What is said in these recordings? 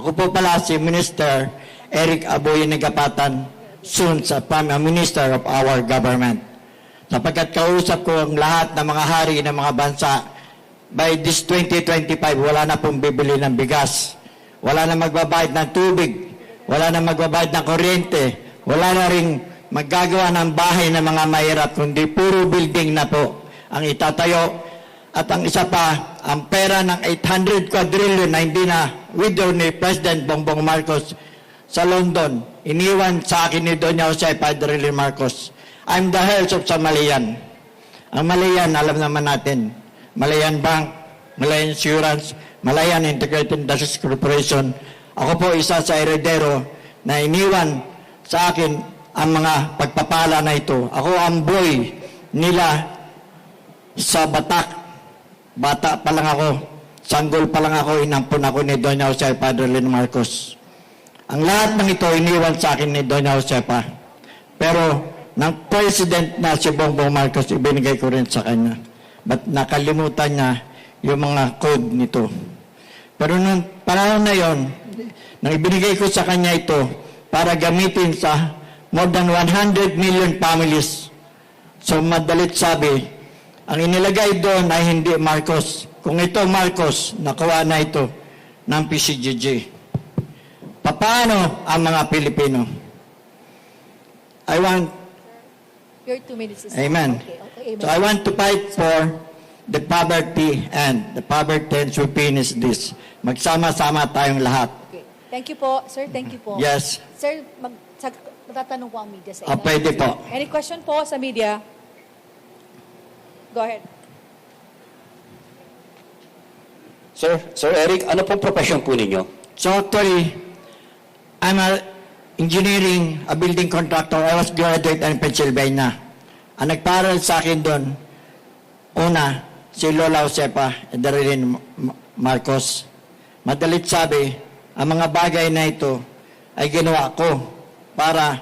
Ako po pala si Minister Eric Aboy Nagapatan, soon sa Prime Minister of our government. Sapagkat kausap ko ang lahat ng mga hari ng mga bansa, by this 2025, wala na pong bibili ng bigas. Wala na magbabayad ng tubig. Wala na magbabayad ng kuryente. Wala na rin maggagawa ng bahay ng mga mahirap, kundi puro building na po ang itatayo. At ang isa pa, ang pera ng 800 quadrillion na hindi na withdraw ni President Bongbong Marcos sa London, iniwan sa akin ni Doña Jose Padre Marcos. I'm the head of sa Malayan. Ang Malayan, alam naman natin, Malayan Bank, Malayan Insurance, Malayan Integrated Industries Corporation. Ako po isa sa heredero na iniwan sa akin ang mga pagpapala na ito. Ako ang boy nila sa Batak. Bata pa lang ako, sanggol pa lang ako, inampun ako ni Doña Jose Padre Marcos. Ang lahat ng ito iniwan sa akin ni Doña Josepa. Pero ng President na si Bongbong Marcos, ibinigay ko rin sa kanya. But nakalimutan niya yung mga code nito. Pero nung panahon na yon, nang ibinigay ko sa kanya ito para gamitin sa more than 100 million families. So madalit sabi, ang inilagay doon ay hindi Marcos. Kung ito Marcos, nakuha na ito ng PCGG. Paano ang mga Pilipino? I want... Your 2 minutes is Amen. Okay, amen. So I want to fight for the poverty and the poverty and to finish this. Magsama-sama tayong lahat. Okay. Thank you po, sir. Thank you po. Yes. Sir, matatanong po ang media sa inyo. Pwede po. Any question po sa media? Go ahead. Sir Eric, ano pong profession po ninyo? So actually, I'm a building contractor. I was graduate in Pennsylvania. Ang nagparal sa akin doon, una, si Lola Josepa Darlene Marcos. Madalit sabi, ang mga bagay na ito ay ginawa ko para,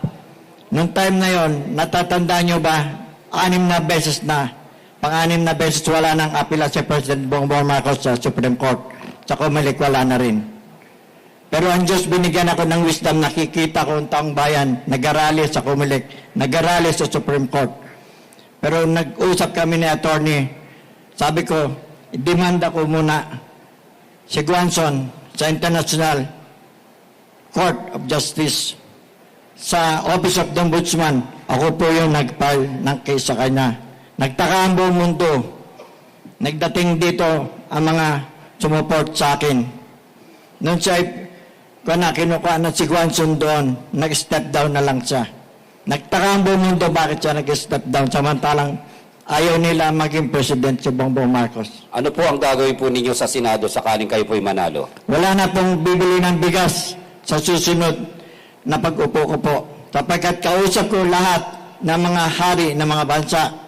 nung time na yon, natatandaan nyo ba, 6 na beses na, pang-6 na beses wala nang apela si President Bongbong Marcos sa Supreme Court. Sa Comelec wala na rin. Pero ang Diyos, binigyan ako ng wisdom, nakikita ko ang taong bayan, nag-arali sa Comelec, nag-arali sa Supreme Court. Pero nag-usap kami ni attorney, sabi ko, demanda ko muna si Guanzon sa International Court of Justice. Sa Office of the Ombudsman, ako po yung nag-file ng case sa kanya. Nagtaka ang buong mundo. Nagdating dito ang mga sumuport sa akin. Noon siya, kinukuha na si Guanzon doon, nag-step down na lang siya. Nagtaka ang buong mundo bakit siya nag-step down, samantalang ayaw nila maging president si Bongbong Marcos. Ano po ang gagawin po ninyo sa Senado sakaling kayo po'y manalo? Wala na pong bibili ng bigas sa susunod na pag-upo ko po. Sapagkat kausap ko lahat ng mga hari ng mga bansa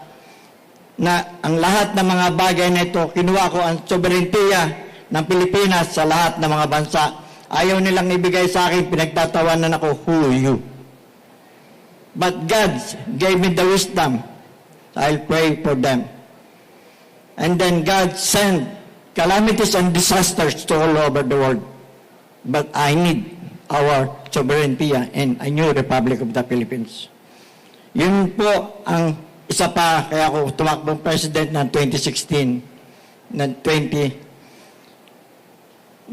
na ang lahat ng mga bagay na ito, kinuha ko ang sobereintiya ng Pilipinas sa lahat ng mga bansa. Ayaw nilang ibigay sa akin, pinagtatawanan ako, who are you? But God gave me the wisdom. I'll pray for them. And then God sent calamities and disasters to all over the world. But I need our sovereignty and a new Republic of the Philippines. Yun po ang isa pa, kaya ako tumakbong president ng 2016, ng 2022.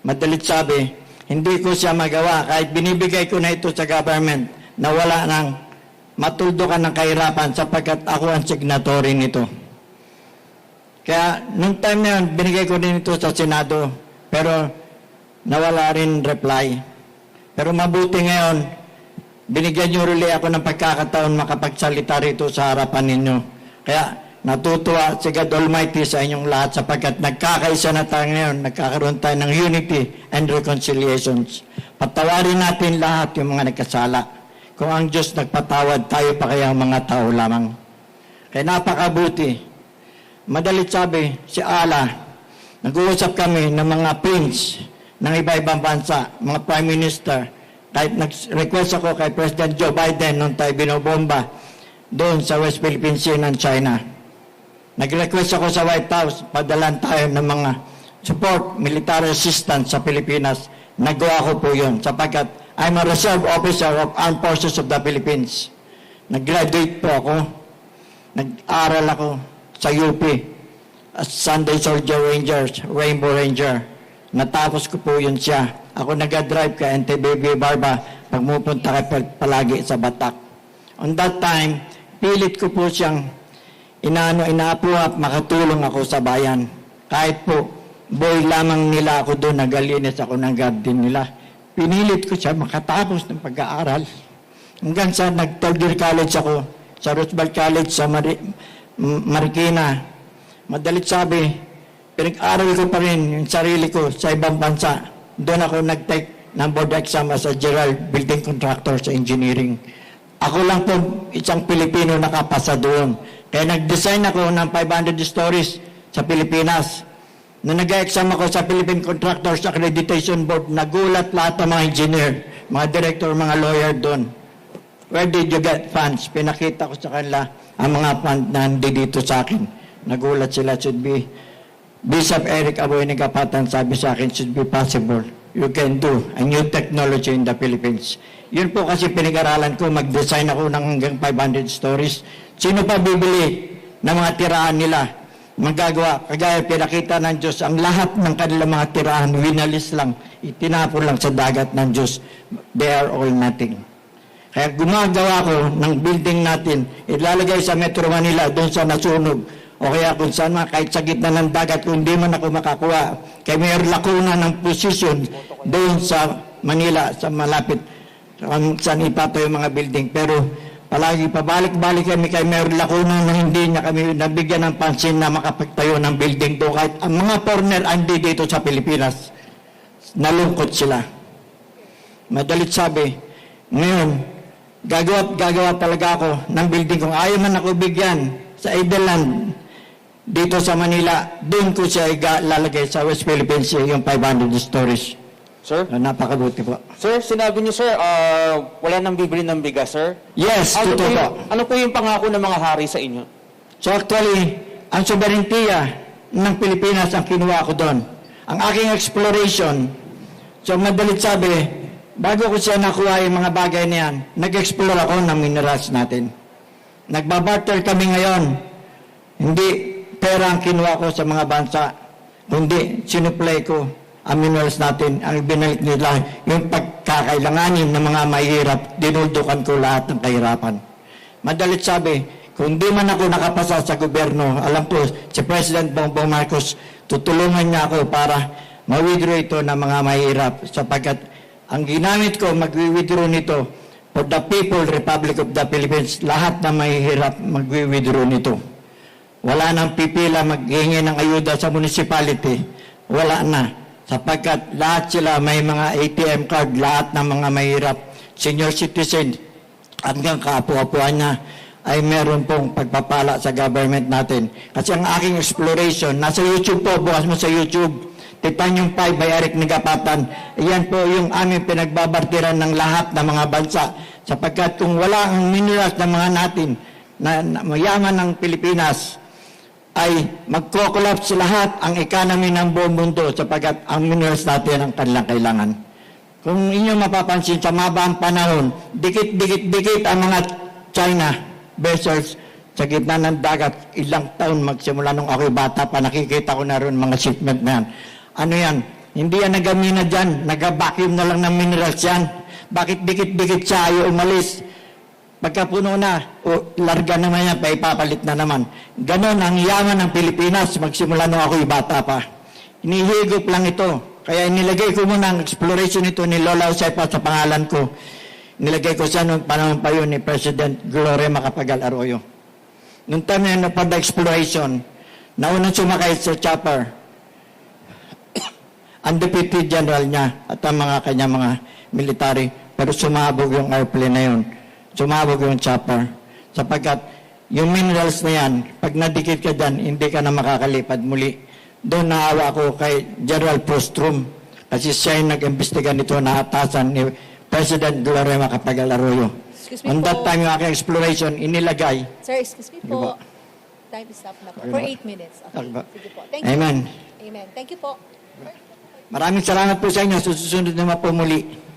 Madalit sabi, hindi ko siya magawa kahit binibigay ko na ito sa government na wala nang matuldukan ng kahirapan sapagkat ako ang signatory nito. Kaya nung time na yun, binigay ko din ito sa Senado pero nawala rin reply. Pero mabuti ngayon, binigyan niyo rin ako ng pagkakataon makapagsalita rito sa harapan ninyo. Kaya natutuwa si God Almighty sa inyong lahat sapagkat nagkakaisa na tayo ngayon, nagkakaroon tayo ng unity and reconciliations. Patawarin natin lahat yung mga nagkasala. Kung ang Diyos nagpatawad, tayo pa kaya mga tao lamang. Kaya napakabuti. Madalit sabi, si Allah, nag-uusap kami ng mga prince ng iba-ibang bansa, mga prime minister. Kahit nag-request ako kay President Joe Biden nung tayo binobomba doon sa West Philippine Sea ng China. Nag-request ako sa White House, padalan tayo ng mga support military assistance sa Pilipinas. Nagawa ko po yun sapagkat I'm a reserve officer of Armed Forces of the Philippines. Nag-graduate po ako. Nag-aral ako sa UP as Sunday Soldier Rangers, Rainbow Ranger. Natapos ko po yun siya. Ako nag-drive ka NTBB Barba pag pupunta ka palagi sa Batak. On that time, pilit ko po siyang inaapuha at makatulong ako sa bayan. Kahit po, boy lamang nila ako doon, nagalinis ako ng garden nila. Pinilit ko siya makatapos ng pag-aaral. Hanggang sa nag-third year college ako, sa Roosevelt College sa Marikina. Madalit sabi, pinag-aral ko pa rin yung sarili ko sa ibang bansa. Doon ako nag-take ng board exam as a general building contractor sa engineering. Ako lang po isang Pilipino nakapasa doon. Kaya nag-design ako ng 500 stories sa Pilipinas. Nung nag-exam ako sa Philippine Contractors Accreditation Board, nagulat lahat ng mga engineer, mga director, mga lawyer doon. Where did you get funds? Pinakita ko sa kanila ang mga fund na hindi dito sa akin. Nagulat sila, should be Bishop Eric Aboy Nagapatan sabi sa akin, should be possible. You can do a new technology in the Philippines. Yun po kasi pinag-aralan ko, mag-design ako ng hanggang 500 stories. Sino pa bibili ng mga tirahan nila? Magagawa, kagaya pinakita ng Diyos, ang lahat ng kanilang mga tirahan, winalis lang, itinapon lang sa dagat ng Diyos. They are all nothing. Kaya gumagawa ko ng building natin, ilalagay sa Metro Manila, doon sa nasunog, o kaya kung saan man, kahit sa gitna ng dagat, kung hindi man ako makakuha, kaya may lakuna ng posisyon doon sa Manila, sa malapit, saan ipatayo yung mga building. Pero palagi pabalik-balik kami kay Mayor Lacuna na hindi niya kami nabigyan ng pansin na makapagtayo ng building doon. Kahit ang mga foreigner hindi dito sa Pilipinas, nalungkot sila. Madalit sabi, ngayon, gagawa talaga ako ng building. Kung ayaw man ako bigyan sa Eveland, dito sa Manila, doon ko siya lalagay sa West Philippines yung 500 stories. Sir? Napakabuti po. Sir, sinabi niyo, sir, wala nang bibili ng bigas, sir? Yes, totoo po. Ano po yung pangako ng mga hari sa inyo? So actually, ang soberentiya ng Pilipinas ang kinuha ko doon. Ang aking exploration, so madalit sabi, bago ko siya nakuha yung mga bagay na yan, nag-explore ako ng minerals natin. Nagbabarter kami ngayon. Hindi pera ang kinuha ko sa mga bansa, kundi sinupply ko ang minerals natin, ang binalik nila, yung pagkakailanganin ng mga mahihirap, dinuldukan ko lahat ng kahirapan. Madalit sabi, kung di man ako nakapasa sa gobyerno, alam ko, si President Bongbong Marcos, tutulungan niya ako para ma-withdraw ito ng mga mahihirap, sapagkat ang ginamit ko, mag-withdraw nito, for the people, Republic of the Philippines, lahat na mahihirap, mag-withdraw nito. Wala nang pipila maghingi ng ayuda sa municipality. Wala na. Sapagkat lahat sila may mga ATM card, lahat ng mga mahirap, senior citizen, hanggang kaapu-apuan niya ay meron pong pagpapala sa government natin. Kasi ang aking exploration, nasa YouTube po, bukas mo sa YouTube, Titanium 5 by Eric Nagapatan, iyan po yung aming pinagbabartiran ng lahat ng mga bansa. Sapagkat kung wala ang minerals ng mga natin, na mayaman ng Pilipinas, ay magko-collapse lahat ang economy ng buong mundo sapagkat ang minerals natin ang kanilang kailangan. Kung inyo mapapansin sa mabang panahon, dikit-dikit ang mga China vessels sa gitna ng dagat. Ilang taon magsimula nung ako'y bata pa, nakikita ko na rin mga shipment na yan. Ano yan? Hindi yan nagamina dyan, nag-vacuum na lang ng minerals yan. Bakit dikit-dikit siya ayaw umalis? Pagkapuno na, larga naman yan, paipapalit na naman. Ganon ang yaman ng Pilipinas, magsimula nung ako'y bata pa. Inihigop lang ito. Kaya inilagay ko muna ang exploration ito ni Lola Josefa sa pangalan ko. Nilagay ko siya noong panahon pa yun ni President Gloria Macapagal Arroyo. Noong time na yun, the exploration, naunang sumakay sa chopper, ang deputy general niya at ang mga kanya mga military, pero sumabog yung airplane na yun. Sumabog yung chopper. Sapagkat yung minerals na yan, pag nadikit ka dyan, hindi ka na makakalipad muli. Doon naawa ko kay General Prostrum kasi siya yung nag-imbestiga nito na atasan ni President Gloria Macapagal Arroyo. Excuse me On that po. time, yung aking exploration, inilagay. Sir, excuse me Di ba? po. time is up na po. Okay For ba? 8 minutes. Okay. Okay ba? Sige po. Thank you. Amen. Amen. Thank you po. Maraming salamat po sa inyo. Susunod naman po muli.